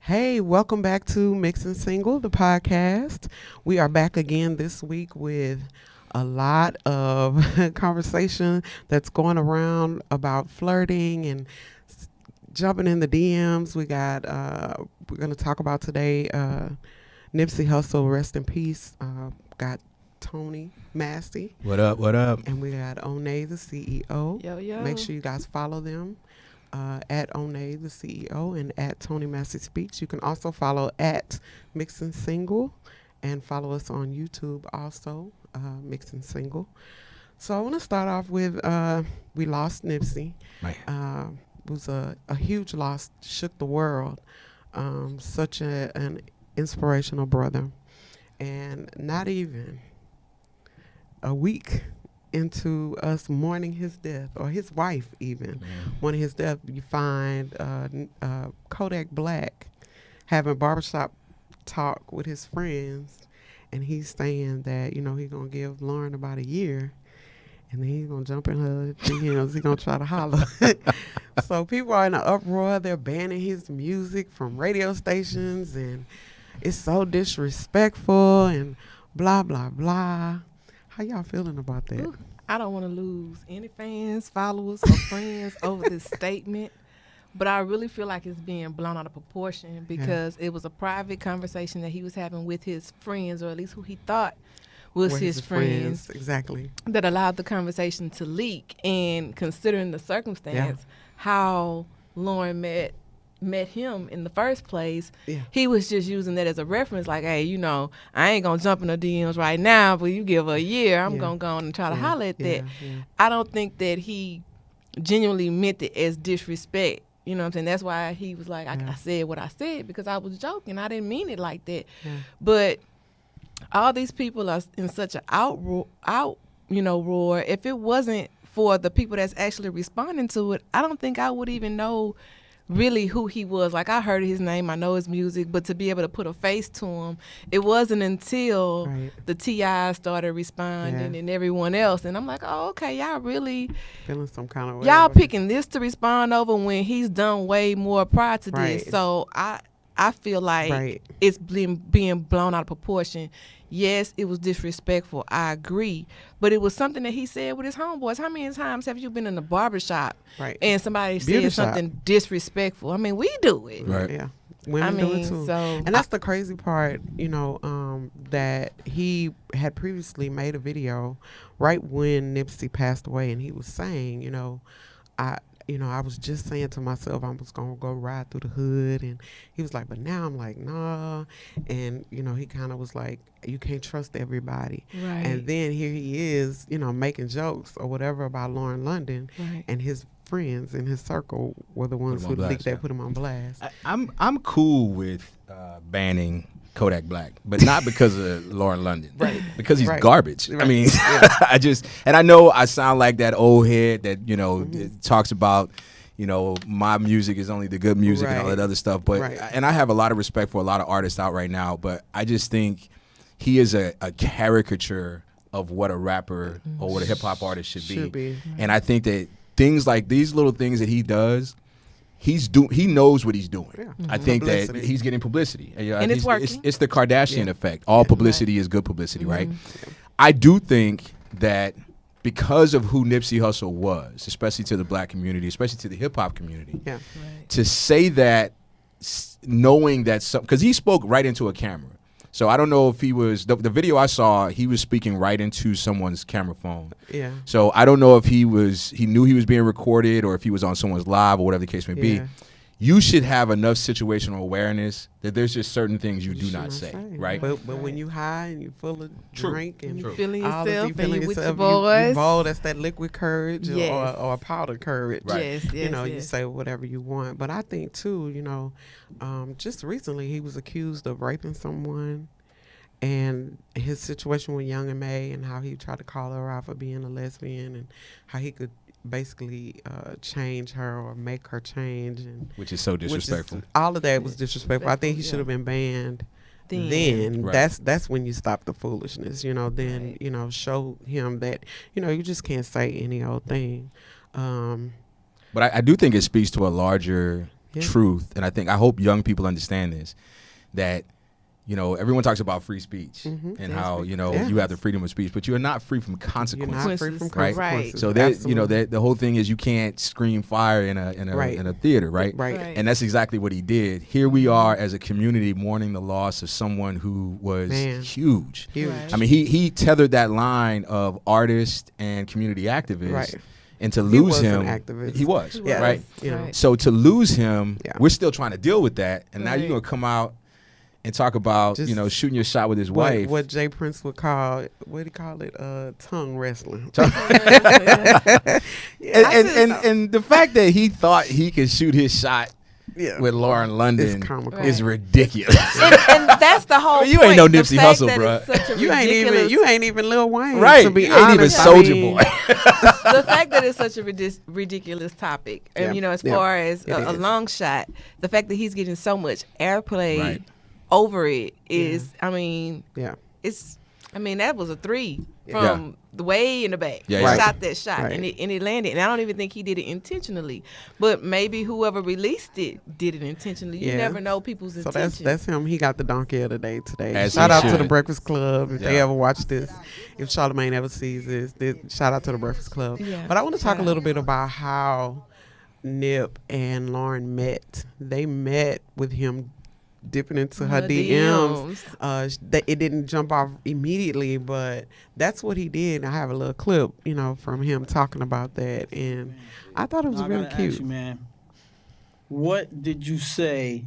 Hey, welcome back to MixNSingle, the podcast. We are back again this week with a lot of conversation that's going around about flirting and jumping in the DMs. We're going to talk about today Nipsey Hussle, rest in peace. Got Tony Massey. What up, what up? And we got One, the CEO. Yo, yo. Make sure you guys follow them. At One, the CEO, and at Tony Massey Speaks. You can also follow at MixNSingle and follow us on YouTube also, MixNSingle. So I want to start off with we lost Nipsey. Right. It was a huge loss, shook the world. Such an inspirational brother. And not even a week into us mourning his death, or his wife even mourning his death, you find Kodak having barbershop talk with his friends, and he's saying that, he's going to give Lauren about a year, and then he's going to jump in her DMs. He's going to try to holler. So people are in an uproar. They're banning his music from radio stations, and it's so disrespectful and blah, blah, blah. How y'all feeling about that? Ooh, I don't want to lose any fans, followers, or friends over this statement, but I really feel like it's being blown out of proportion because it was a private conversation that he was having with his friends, or at least who he thought was his friends. Exactly. That allowed the conversation to leak. And considering the circumstance, how Lauren met him in the first place, he was just using that as a reference, like, hey, I ain't gonna jump in the DMs right now, but you give her a year, I'm gonna go on and try to holler at that. I don't think that he genuinely meant it as disrespect. You know what I'm saying? That's why he was like, I said what I said because I was joking. I didn't mean it like that. But all these people are in such an roar. If it wasn't for the people that's actually responding to it, I don't think I would even know really who he was. Like, I heard his name, I know his music, but to be able to put a face to him, it wasn't until the T.I. started responding and everyone else, and I'm like, oh, okay, y'all really feeling some kind of way. Y'all picking this to respond over when he's done way more prior to this. So I feel like it's being blown out of proportion. Yes, it was disrespectful. I agree. But it was something that he said with his homeboys. How many times have you been in a barbershop and somebody said something disrespectful? I mean, we do it. Right. Yeah. Women do it too. And that's the crazy part, that he had previously made a video right when Nipsey passed away, and he was saying, I was just saying to myself I was going to go ride through the hood, and he was like, but now I'm like, nah. And, he kind of was like, you can't trust everybody. Right. And then here he is, making jokes or whatever about LaurenLondon, and his friends in his circle were the ones who leaked that, put him on blast. I'm cool with banning Kodak Black, but not because of LaurenLondon, because he's garbage. I mean, I know I sound like that old head that it talks about my music is only the good music and all that other stuff, but and I have a lot of respect for a lot of artists out right now, but I just think he is a caricature of what a rapper or what a hip hop artist should be. And I think that things like these little things that he does, he knows what he's doing. I think that he's getting publicity. And it's working. It's the Kardashian effect. All publicity is good publicity, right? I do think that because of who Nipsey Hussle was, especially to the black community, especially to the hip hop community, to say that, knowing that because he spoke right into a camera. So I don't know if he was the video I saw, he was speaking right into someone's camera phone. Yeah. So I don't know if he knew he was being recorded, or if he was on someone's live, or whatever the case may be. You should have enough situational awareness that there's just certain things you do not say, right? But when you high and you're full of drink and you feeling yourself, and you with your boys, that's that liquid courage or powder courage. Right. Yes, you say whatever you want. But I think too, just recently he was accused of raping someone, and his situation with Young and May, and how he tried to call her out for being a lesbian, and how he could basically change her or make her change, and which is so disrespectful. All of that was disrespectful. I think he should have been banned. Then that's when you stop the foolishness. Then show him that you just can't say any old thing. But I do think it speaks to a larger truth, and I hope young people understand this, that everyone talks about free speech and how you have the freedom of speech, but you are not free from consequences. You're not free from right? consequences. So the whole thing is you can't scream fire in a theater, right? Right. And that's exactly what he did. Here we are as a community mourning the loss of someone who was huge. Right. I mean, he tethered that line of artist and community activist. Right. And to lose him, he was right. Yeah. So to lose him, we're still trying to deal with that. And now you're gonna come out and talk about shooting your shot with his wife. What Jay Prince would call tongue wrestling. And the fact that he thought he could shoot his shot with Lauren London is ridiculous. and that's the whole you point. ain't no Nipsey Hussle, bro. You ain't even Lil Wayne, right? To be you honest, ain't even Soulja Boy. The fact that it's such a ridiculous topic, and as far as a long shot, the fact that he's getting so much airplay over it is, that was a 3 from the way in the back. He shot that shot, and it landed. And I don't even think he did it intentionally, but maybe whoever released it did it intentionally. You never know people's intention. So that's him. He got the donkey of the day today. As shout out to the Breakfast Club if they ever watch this. If Charlamagne ever sees this, shout out to the Breakfast Club. Yeah, but I want to talk a little bit about how Nip and Lauren met. They met with him dipping into her DMs. It didn't jump off immediately, but that's what he did. I have a little clip, from him talking about that, and I thought it was really cute. Ask you, man, what did you say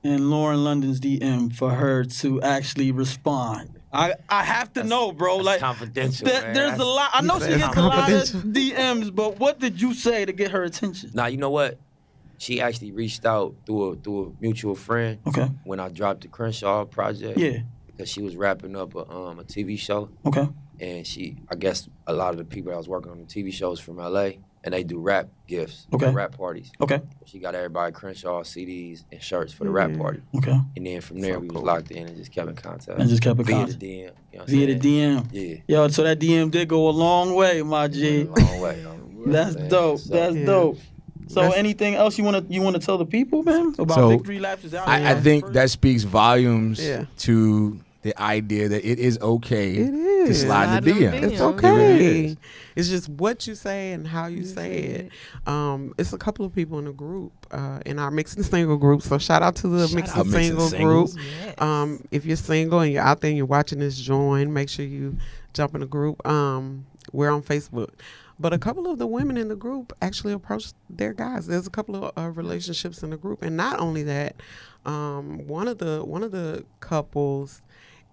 in Lauren London's DM for her to actually respond? I have to know, bro. Like confidential. There's a lot. I know she gets a lot of DMs, but what did you say to get her attention? Nah, you know what? She actually reached out through a mutual friend. Okay. When I dropped the Crenshaw project. Yeah. Because she was wrapping up a TV show. Okay. And I guess a lot of the people that was working on the TV shows from LA, and they do rap gifts, rap parties. Okay. She got everybody Crenshaw CDs and shirts for the rap party. Okay. And then from there we was locked in and just kept in contact. Via the DM. Via the DM. Yeah. Yo, so that DM did go a long way, my G. Long way. That's dope. That's dope. So anything else you want to tell the people, man, about victory lapses out? I think that speaks volumes to the idea that it is okay to slide in the DM. It's okay. It's just what you say and how you say it. It's a couple of people in the group, in our MixNSingle group. So shout out to the MixNSingle group. Yes. If you're single and you're out there and you're watching this, join. Make sure you jump in the group. We're on Facebook. But a couple of the women in the group actually approached their guys. There's a couple of relationships in the group, and not only that, one of the couples,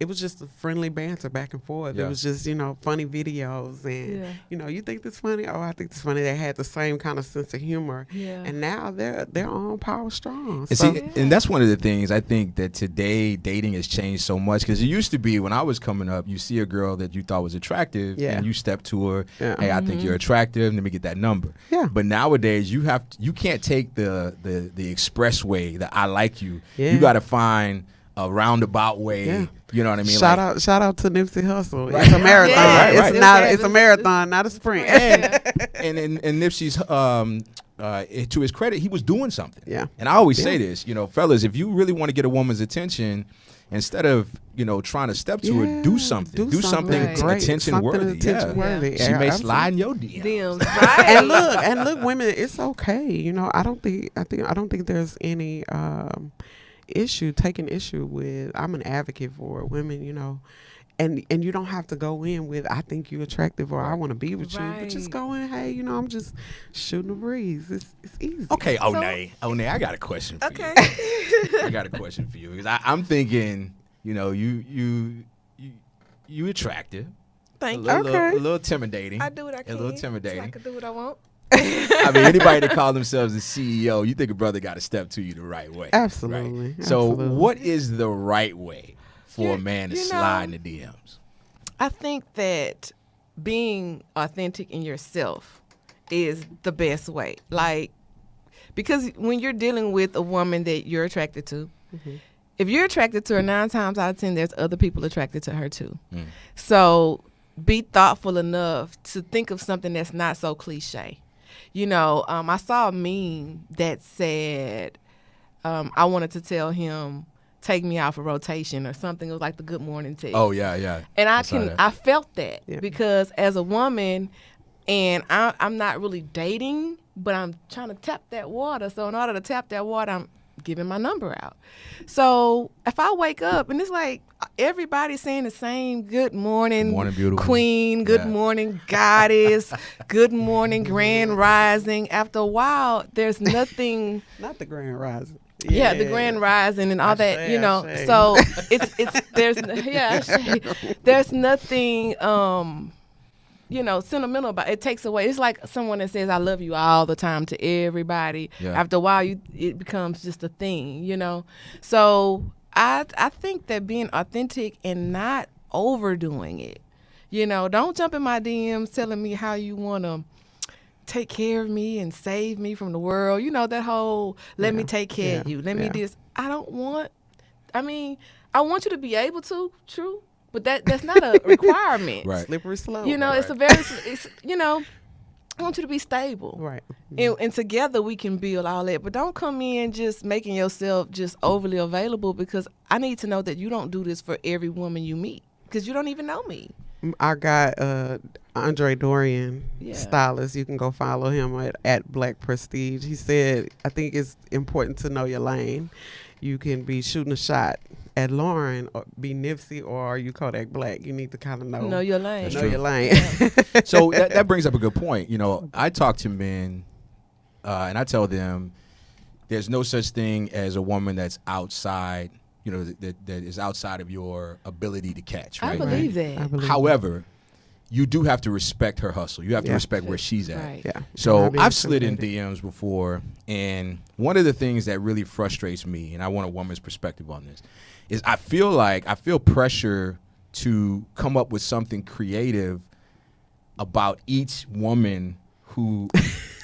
it was just a friendly banter back and forth. Yeah. It was just funny videos, and you think this funny? Oh, I think this funny. They had the same kind of sense of humor, and now they're on Power Strong. And and that's one of the things I think that today dating has changed so much, because it used to be when I was coming up, you see a girl that you thought was attractive, and you step to her, hey, I think you're attractive, let me get that number. Yeah. But nowadays you can't take the expressway, the I like you. Yeah. You got to find a roundabout way. Yeah. You know what I mean? Shout out to Nipsey Hussle. It's a marathon. It's a marathon, not a sprint. And Nipsey's to his credit, he was doing something. Yeah. And I always say this, fellas, if you really want to get a woman's attention, instead of trying to step to her, do something. Do something attention worthy. She may slide in your DMs. Right. and look, women, it's okay. I don't think there's any taking issue with. I'm an advocate for women, and you don't have to go in with I think you're attractive or I want to be with you, but just go in, hey, I'm just shooting a breeze. It's easy. Okay, One, I got a question for you. I got a question for you, because I'm thinking, you attractive. Thank you. A little intimidating. I do what I can. A little intimidating. So I can do what I want. I mean, anybody that call themselves a CEO, you think a brother got to step to you the right way. Absolutely. Right? So what is the right way for a man to slide in the DMs? I think that being authentic in yourself is the best way. Because when you're dealing with a woman that you're attracted to, if you're attracted to her 9 times out of 10, there's other people attracted to her too. So be thoughtful enough to think of something that's not so cliche. I saw a meme that said, I wanted to tell him, take me out for rotation or something. It was like the good morning text. Oh, yeah. And I felt that because as a woman, and I'm not really dating, but I'm trying to tap that water. So in order to tap that water, I'm giving my number out. So if I wake up and it's like everybody's saying the same good morning beautiful queen, good morning goddess, good morning grand rising. After a while, there's nothing. Not the grand rising. Yeah, the grand rising and all that, So there's nothing sentimental about it. It takes away. It's like someone that says I love you all the time to everybody. Yeah. After a while it becomes just a thing, So I think that being authentic and not overdoing it. Don't jump in my DMs telling me how you want to take care of me and save me from the world. That whole let me take care of you. Let me this. I want you to be able to, true, but that's not a requirement. Right. Slippery slope. It's a very I want you to be stable. Right. And together we can build all that. But don't come in just making yourself just overly available, because I need to know that you don't do this for every woman you meet, because you don't even know me. I got Andre Dorian, stylist. You can go follow him at Black Prestige. He said, I think it's important to know your lane. You can be shooting a shot at Lauren, or be Nipsey, or are you Kodak Black? You need to kind of know your lane. Your lane. Yeah. So that brings up a good point. I talk to men, and I tell them there's no such thing as a woman that's outside, that is outside of your ability to catch. Right? I believe that. However, you do have to respect her hustle. You have to respect where she's at. Right. Yeah. So I've slid in DMs before, and one of the things that really frustrates me, and I want a woman's perspective on this, is I feel pressure to come up with something creative about each woman whose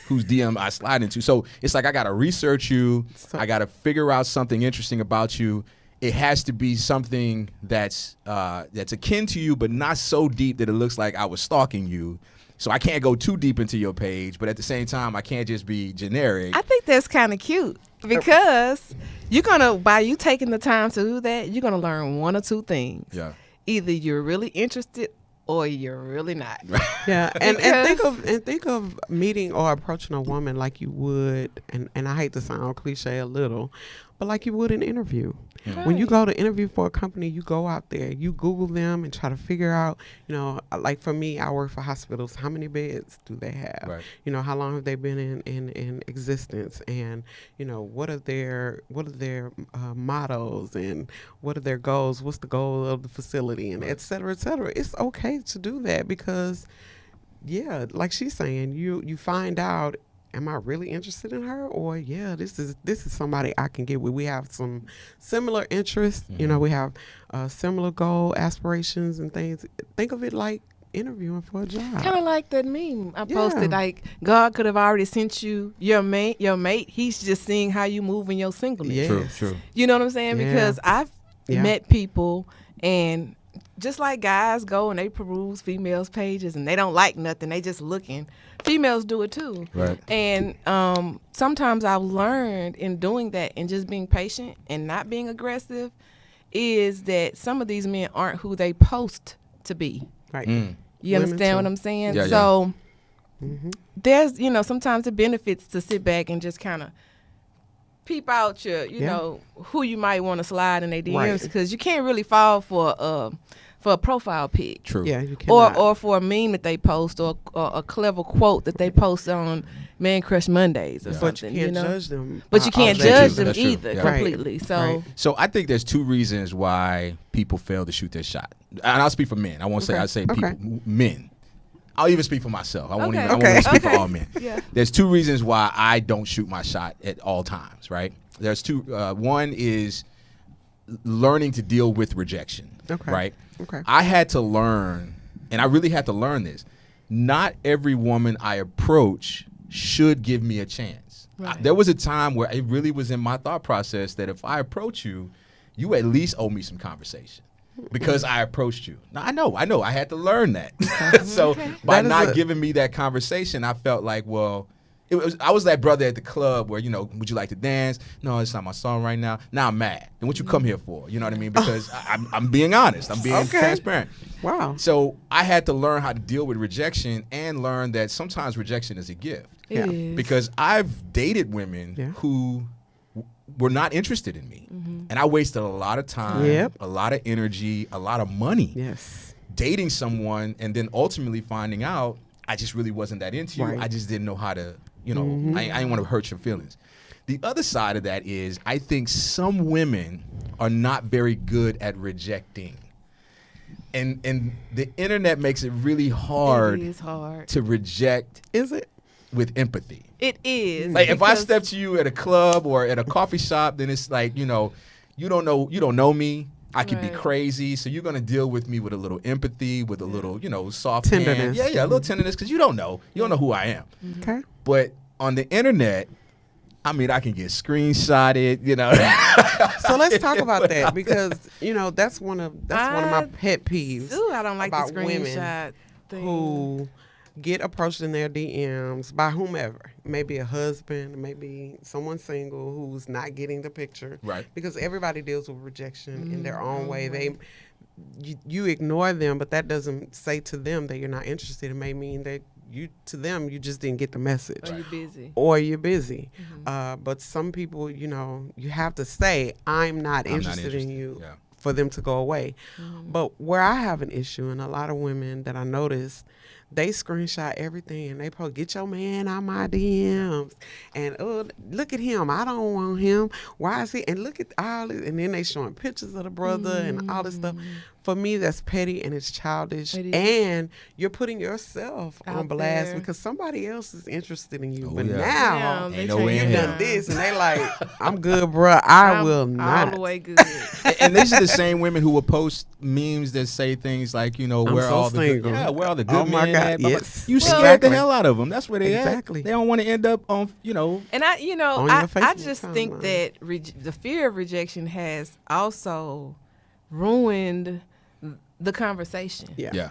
DM I slide into. So it's like I got to research you. I got to figure out something interesting about you. It has to be something that's akin to you, but not so deep that it looks like I was stalking you. So I can't go too deep into your page, but at the same time, I can't just be generic. I think that's kind of cute, because by you taking the time to do that, you're gonna learn one or two things. Yeah. Either you're really interested or you're really not. Yeah, and think of meeting or approaching a woman like you would, and I hate to sound cliche a little, but like you would an interview. Right. When you go to interview for a company, you go out there, you Google them and try to figure out, like for me, I work for hospitals. How many beds do they have? Right. How long have they been in existence? And, what are their mottos, and what are their goals? What's the goal of the facility, and et cetera, et cetera. It's okay to do that, because, like she's saying, you find out, am I really interested in her? Or this is somebody I can get with. We have some similar interests. Mm-hmm. We have similar goal aspirations and things. Think of it like interviewing for a job. Kind of like that meme I posted. Like, God could have already sent you your mate. He's just seeing how you move in your singleness. Yes. True. You know what I'm saying? Yeah. Because I've met people, and just like guys go and they peruse females' pages and they don't like nothing, they just looking. Females do it too. Right. And sometimes I've learned in doing that and just being patient and not being aggressive is that some of these men aren't who they post to be. Right. You understand what I'm saying? Yeah, so there's, sometimes it benefits to sit back and just kind of peep out your, who you might want to slide in their DMs, because you can't really fall for a profile pic. True. Yeah, you cannot. Or for a meme that they post, or a clever quote that they post on Man Crush Mondays or something. But you can't judge them. But you can't judge them That's either completely. Right. So I think there's two reasons why people fail to shoot their shot. And I'll speak for men. I won't say people, men. I'll even speak for myself. I won't even speak for all men. Yeah. There's two reasons why I don't shoot my shot at all times, right? There's two. One is learning to deal with rejection, right? Okay. I had to learn, and I really had to learn this. Not every woman I approach should give me a chance. Right. There was a time where it really was in my thought process that if I approach you, you at least owe me some conversation. Because I approached you. Now, I know. I had to learn that. So by not giving me that conversation, I felt like, well, I was that brother at the club where, would you like to dance? No, it's not my song right now. Now I'm mad. And what you come here for? You know what I mean? Because I'm being honest. I'm being transparent. Wow. So I had to learn how to deal with rejection and learn that sometimes rejection is a gift. It is. Because I've dated women who were not interested in me. And I wasted a lot of time, a lot of energy, a lot of money dating someone, and then ultimately finding out I just really wasn't that into you. I just didn't know how to, I didn't want to hurt your feelings. The other side of that is I think some women are not very good at rejecting. And the internet makes it really hard, to reject. Is it? With empathy. It is. Like if I step to you at a club or at a coffee shop, then it's like, you don't know me. I could be crazy, so you're gonna deal with me with a little empathy, with a little, soft tenderness. Hand. Yeah, a little tenderness, because you don't know who I am. Okay. But on the internet, I mean, I can get screenshotted, So let's talk about that, because that's one of my pet peeves. Ooh, I don't like the screenshot thing. Who get approached in their DMs by whomever, maybe a husband, maybe someone single who's not getting the picture, right? Because everybody deals with rejection in their own way. You ignore them, but that doesn't say to them that you're not interested. It may mean that to them you just didn't get the message, or you're busy. But some people, you have to say, I'm not interested in you. Yeah. For them to go away. But where I have an issue, and a lot of women that I notice, they screenshot everything and they post, get your man out my DMs. And look at him. I don't want him. Why is he? And look at all this. And then they showing pictures of the brother and all this stuff. For me, that's petty and it's childish. And you're putting yourself on blast there, because somebody else is interested in you. But now you've done this, and they like, I'm good, bro. I'm will not. All the way good. And these are the same women who will post memes that say things like, where all the good men at. Yes. You scared the hell out of them. That's where they at. They don't want to end up on, And I just think that the fear of rejection has also ruined the conversation. Yeah.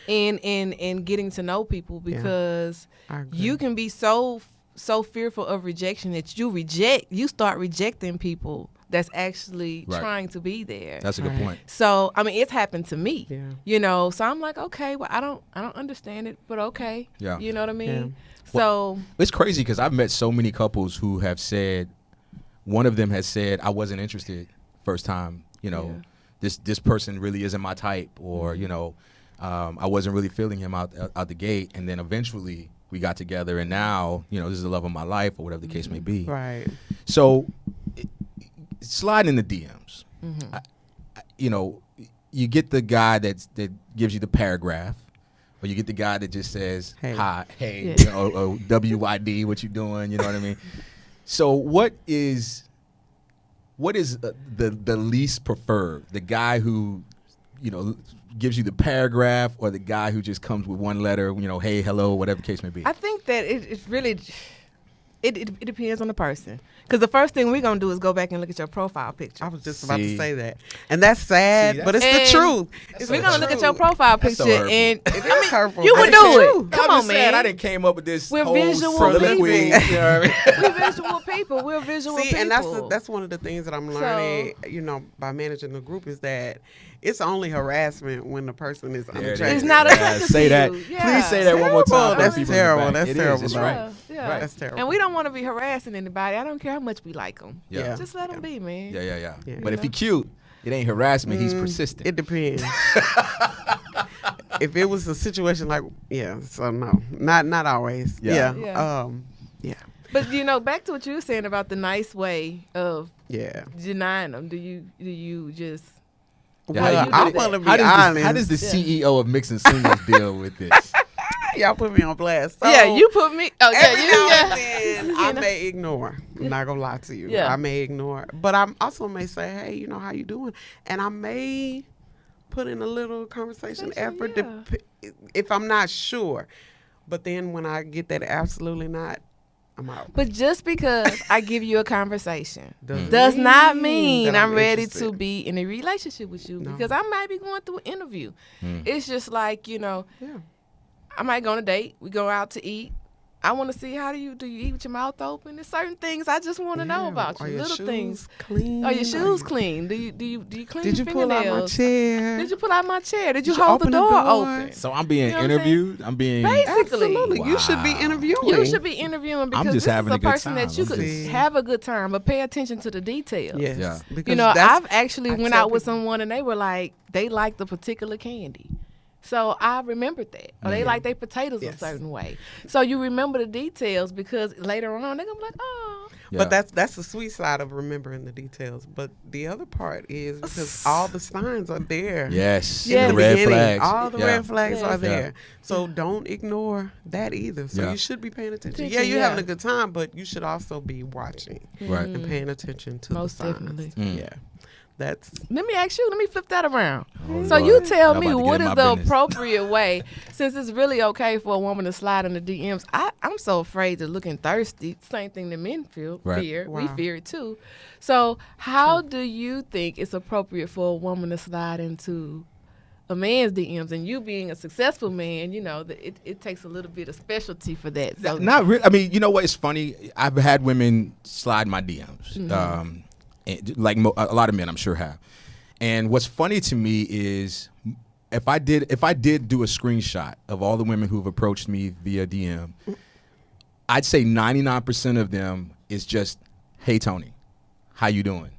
And getting to know people, because you can be so fearful of rejection that you start rejecting people that's actually trying to be there. That's a good point. So I mean, it's happened to me. So I'm like, okay, well, I don't understand it, but okay. Yeah. You know what I mean? Yeah. So it's crazy, because I've met so many couples who have said, one of them has said, I wasn't interested first time, this person really isn't my type, or I wasn't really feeling him out the gate, and then eventually we got together, and now this is the love of my life, or whatever the case may be. Right. So slide in the DMs. You get the guy that gives you the paragraph, or you get the guy that just says hi, hey, or WYD, what you doing? You know what I mean? So what is the least preferred? The guy who, gives you the paragraph, or the guy who just comes with one letter, hey, hello, whatever the case may be? I think that it's really, it depends on the person. Because the first thing we're going to do is go back and look at your profile picture. I was just about to say that. And that's sad, but it's the truth. We're going to look at your profile picture, and it is hurtful. You would do it. Come on, man. I didn't came up with this. We're whole visual soliloquy. people. We're visual people. We're visual people. And that's one of the things that I'm learning, by managing the group, is that it's only harassment when the person is unattractive. It's not attractive to say that. you. Yeah. Please say that one more time. That's terrible. That's terrible. It's right. Yeah. Right. That's terrible. And we don't want to be harassing anybody. I don't care how much we like them. Yeah. Just let them be, man. Yeah. But if he's cute, it ain't harassment. He's persistent. It depends. If it was a situation like, so no, not always. Yeah. But back to what you were saying about the nice way of denying them. Do you just? Well, I want to be honest. How does the CEO of MixNSingle deal with this? Y'all put me on blast. So you put me. Oh yeah, then I may ignore. I'm not gonna lie to you. Yeah. I may ignore, but I also may say, hey, how you doing? And I may put in a little conversation effort if I'm not sure. But then when I get that absolutely not, I'm out. But just because I give you a conversation does not mean I'm ready to be in a relationship with you, because I might be going through an interview. It's just like, I might go on a date. We go out to eat. I want to see how do you eat with your mouth open? There's certain things I just want to know about you. Little things. Clean? Are your shoes clean? Do you clean Did your you pull out my chair? Did you pull out my chair? Did you hold the door open? So I'm being interviewed. I'm being basically. Absolutely. Wow. You should be interviewing. You should be interviewing because I'm just this having is a a good person time. that you could have a good time, but pay attention to the details. Yes. Yeah. Because You know, I've actually went out with someone and they were like, they liked the particular candy. So I remembered that. Or they like their potatoes a certain way. So you remember the details because later on they're going to be like, oh. Yeah. But that's the sweet side of remembering the details. But the other part is because all the signs are there. Yes. Yes. The red flags. All the red flags are there. So don't ignore that either. So you should be paying attention. Yeah, you're having a good time, but you should also be watching and paying attention to Most the signs. definitely. Yeah. Let me ask you. Let me flip that around. Oh, so Lord. you tell I'm me about to get what in is my the business. appropriate way, since it's really okay for a woman to slide in the DMs. I'm so afraid of looking thirsty. Same thing that men fear. Wow. We fear it too. So how do you think it's appropriate for a woman to slide into a man's DMs? And you being a successful man, you know, it takes a little bit of specialty for that. So Not really. I mean, you know what? It's funny. I've had women slide my DMs. Like a lot of men, I'm sure have. And what's funny to me is if I did do a screenshot of all the women who've approached me via DM, I'd say 99% of them is just, "Hey Tony, how you doing?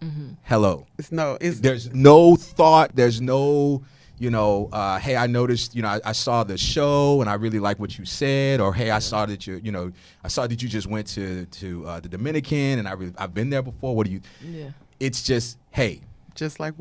Hello." There's no thought. There's no, hey, I noticed, I saw the show and I really like what you said, or hey, I saw that you just went to the Dominican and I've been there before. What do you? Yeah. It's just, hey. Just like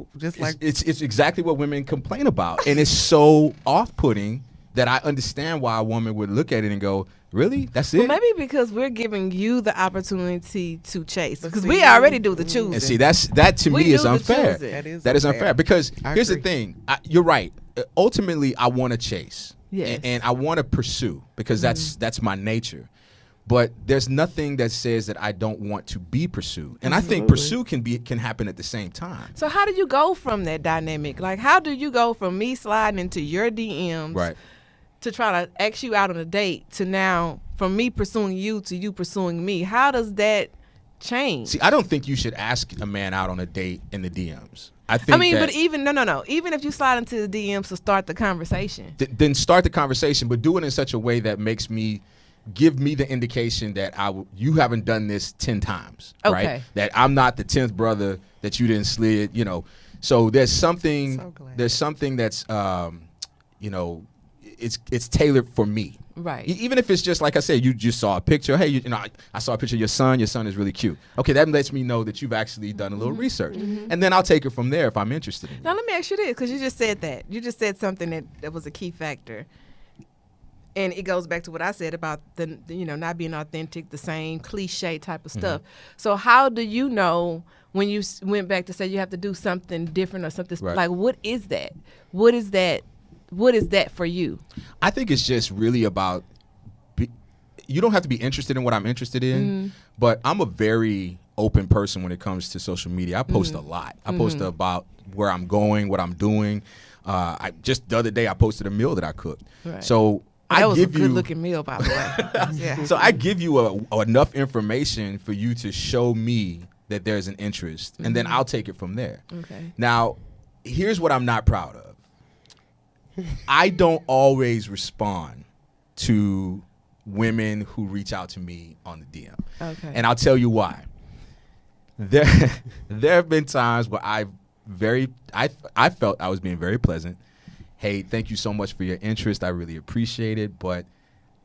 it's exactly what women complain about, and it's so off-putting that I understand why a woman would look at it and go, "Really? That's it?" Well, maybe because we're giving you the opportunity to chase, because we already do the choosing. And see, that to me is unfair. That is unfair because here's the thing. You're right. Ultimately, I want to chase, and I want to pursue because that's my nature. But there's nothing that says that I don't want to be pursued. And I think pursue can happen at the same time. So how do you go from that dynamic? Like, how do you go from me sliding into your DMs to try to ask you out on a date to now from me pursuing you to you pursuing me? How does that change? See, I don't think you should ask a man out on a date in the DMs. But even no. Even if you slide into the DMs to start the conversation. Then start the conversation, but do it in such a way that makes me give me the indication that you haven't done this 10 times, right? That I'm not the 10th brother that you didn't slid, So there's something that's, it's tailored for me. Right. Even if it's just like I said, you just saw a picture. Hey, I saw a picture of your son. Your son is really cute. Okay, that lets me know that you've actually done a little research, and then I'll take it from there if I'm interested in it. Now let me ask you this, because you just said that. You just said something that was a key factor. And it goes back to what I said about the not being authentic, the same cliche type of stuff. So how do you know when you went back to say you have to do something different or something like, what is that? What is that for you? I think it's just really about you don't have to be interested in what I'm interested in, but I'm a very open person when it comes to social media. I post a lot. I post about where I'm going, what I'm doing. I just the other day I posted a meal that I cooked. Right. So that was a good-looking meal, by the way. Yeah. So I give you enough information for you to show me that there's an interest, and then I'll take it from there. Okay. Now, here's what I'm not proud of. I don't always respond to women who reach out to me on the DM. Okay. And I'll tell you why. There have been times where I felt I was being very pleasant. Hey, thank you so much for your interest. I really appreciate it, but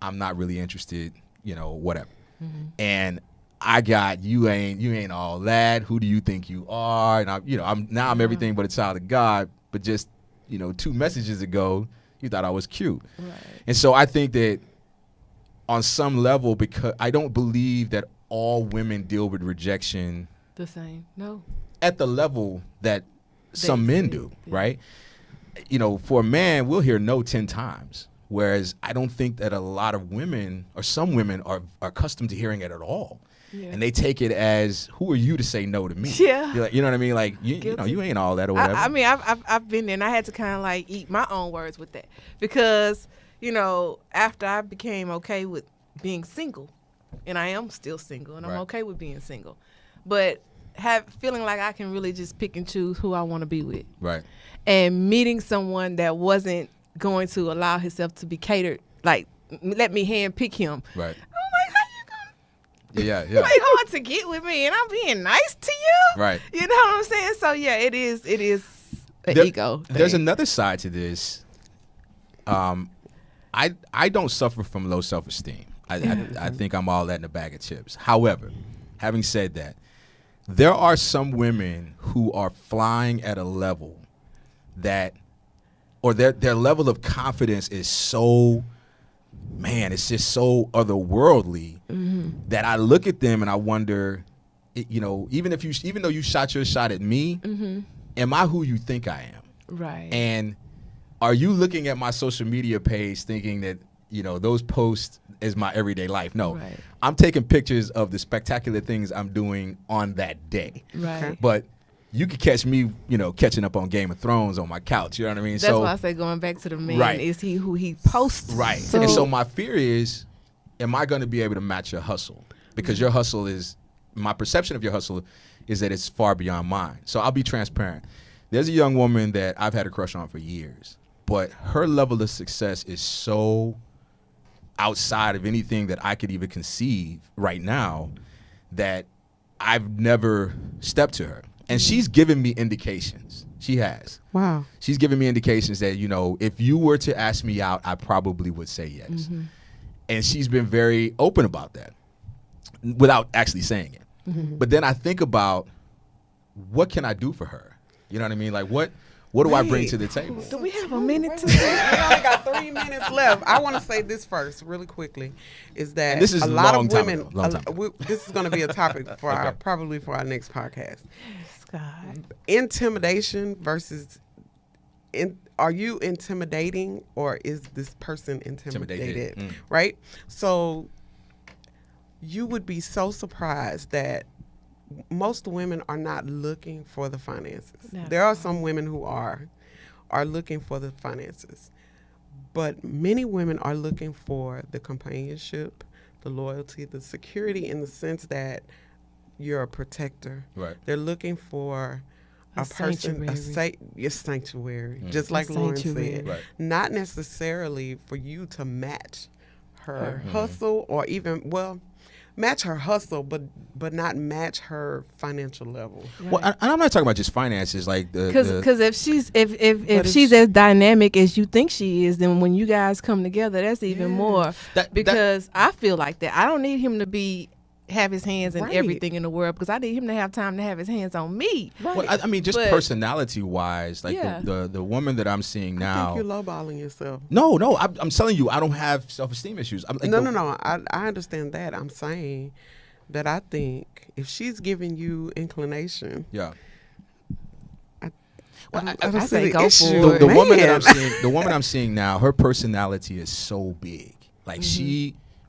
I'm not really interested, whatever. And I got, you ain't all that. Who do you think you are? And I'm everything but a child of God. But just, 2 messages ago, you thought I was cute. Right. And so I think that on some level, because I don't believe that all women deal with rejection the same. No. At the level that some men do, right? For a man, we'll hear no 10 times. Whereas I don't think that a lot of women or some women are accustomed to hearing it at all. Yeah. And they take it as, who are you to say no to me? Yeah. You're like, you know what I mean? Like, you ain't all that or whatever. I've been there, and I had to kind of like eat my own words with that. Because, after I became okay with being single, and I am still single, and I'm Right. okay with being single, but feeling like I can really just pick and choose who I want to be with. Right. And meeting someone that wasn't going to allow himself to be catered, like let me handpick him. Right. I'm like, how you gonna? Yeah. It's like hard to get with me, and I'm being nice to you. Right. You know what I'm saying? So yeah, it is an ego thing. There's another side to this. I don't suffer from low self-esteem. I think I'm all that in a bag of chips. However, having said that, there are some women who are flying at a level that, or their level of confidence is so, man, it's just so otherworldly that I look at them and I wonder, even though you shot your shot at me, am I who you think I am? Right. And are you looking at my social media page thinking that, those posts is my everyday life? No. Right. I'm taking pictures of the spectacular things I'm doing on that day. Right. But you could catch me, catching up on Game of Thrones on my couch. You know what I mean? That's why I say going back to the man, Right. is he who he posts? Right. So, And so my fear is, am I going to be able to match your hustle? Because your hustle my perception of your hustle is that it's far beyond mine. So I'll be transparent. There's a young woman that I've had a crush on for years, but her level of success is so outside of anything that I could even conceive right now that I've never stepped to her. And she's given me indications. She has. Wow. She's given me indications that, if you were to ask me out, I probably would say yes. And she's been very open about that without actually saying it. But then I think about, what can I do for her? You know what I mean? Like, what do I bring to the table? do we have a minute to We only got 3 minutes left. I want to say this first, really quickly, is that And this is a lot long of time women. ago, long time ago. This is going to be a topic for Okay. probably for our next podcast. God. Intimidation versus. Are you intimidating, or is this person intimidated? Right. So you would be so surprised that most women are not looking for the finances. No. There are some women who are looking for the finances, but many women are looking for the companionship, the loyalty, the security, in the sense that you're a protector. Right. They're looking for a person, your sanctuary, just like Lauren said. Right. Not necessarily for you to match her hustle, or even, match her hustle, but not match her financial level. Right. Well, and I'm not talking about just finances, like Because if she's as dynamic as you think she is, then when you guys come together, that's even more. Because I feel like that. I don't need him to have his hands in everything in the world, because I need him to have time to have his hands on me. Right. Well, I mean, just personality wise, like the woman that I'm seeing now. I think you're lowballing yourself. No, I'm telling you, I don't have self-esteem issues. I'm like, No. I understand that. I'm saying that I think if she's giving you inclination, I say go for it. The woman I'm seeing now, her personality is so big. Like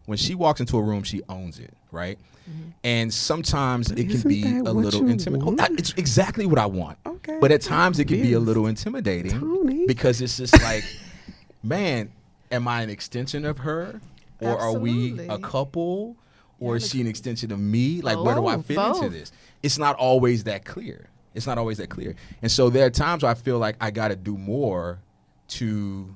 when she walks into a room, she owns it, right? And sometimes it can be a little intimidating. It's exactly what I want. Okay. But at times it can be a little intimidating, Tony. because it's just like, man, am I an extension of her? Or are we a couple? Or is she an extension of me? Like, where do I fit into this? It's not always that clear. And so there are times where I feel like I got to do more to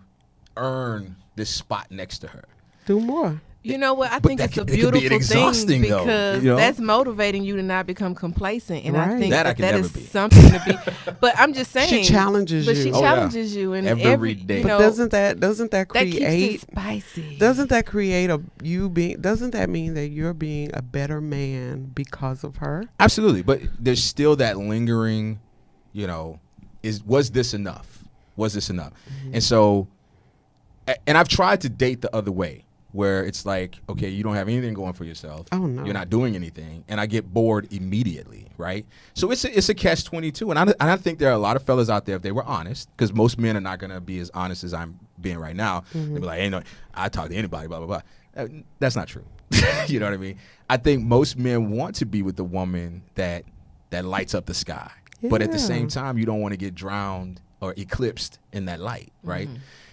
earn this spot next to her. Do more. You know what? I think it's a beautiful thing, because that's motivating you to not become complacent. And I think that is something to be. But I'm just saying, she challenges you. But she challenges you, and every day. But doesn't that create? That keeps it spicy. Doesn't that create doesn't that mean that you're being a better man because of her? Absolutely, but there's still that lingering. Was this enough? And so, and I've tried to date the other way, where it's like, okay, you don't have anything going for yourself. Oh, no. You're not doing anything, and I get bored immediately, right? So it's a catch-22, and I think there are a lot of fellas out there, if they were honest, because most men are not going to be as honest as I'm being right now. They'll be like, hey, no, I talk to anybody, blah, blah, blah. That's not true. You know what I mean? I think most men want to be with the woman that lights up the sky. Yeah. But at the same time, you don't want to get drowned or eclipsed in that light, right?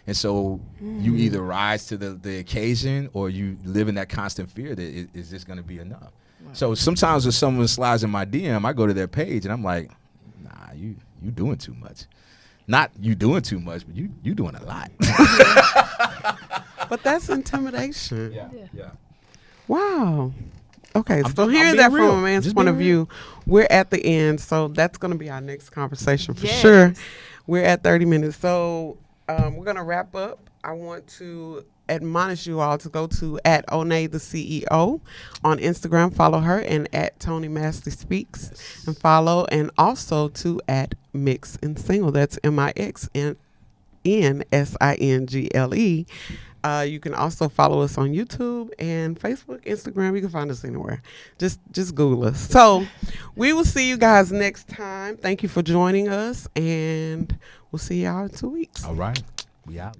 And so you either rise to the occasion or you live in that constant fear that is this going to be enough? Wow. So sometimes when someone slides in my DM, I go to their page and I'm like, nah, you doing too much. Not you doing too much, but you doing a lot. But that's intimidation. Yeah. Wow. Okay, so hearing that from a man's point of view, we're at the end. So that's going to be our next conversation for sure. We're at 30 minutes. So we're going to wrap up. I want to admonish you all to go to @Onay the CEO on Instagram. Follow her, and @TonyMasley Speaks and follow, and also to @MixNSingle. That's MixNSingle. You can also follow us on YouTube and Facebook, Instagram. You can find us anywhere. Just Google us. So we will see you guys next time. Thank you for joining us, and we'll see y'all in 2 weeks. All right. We out.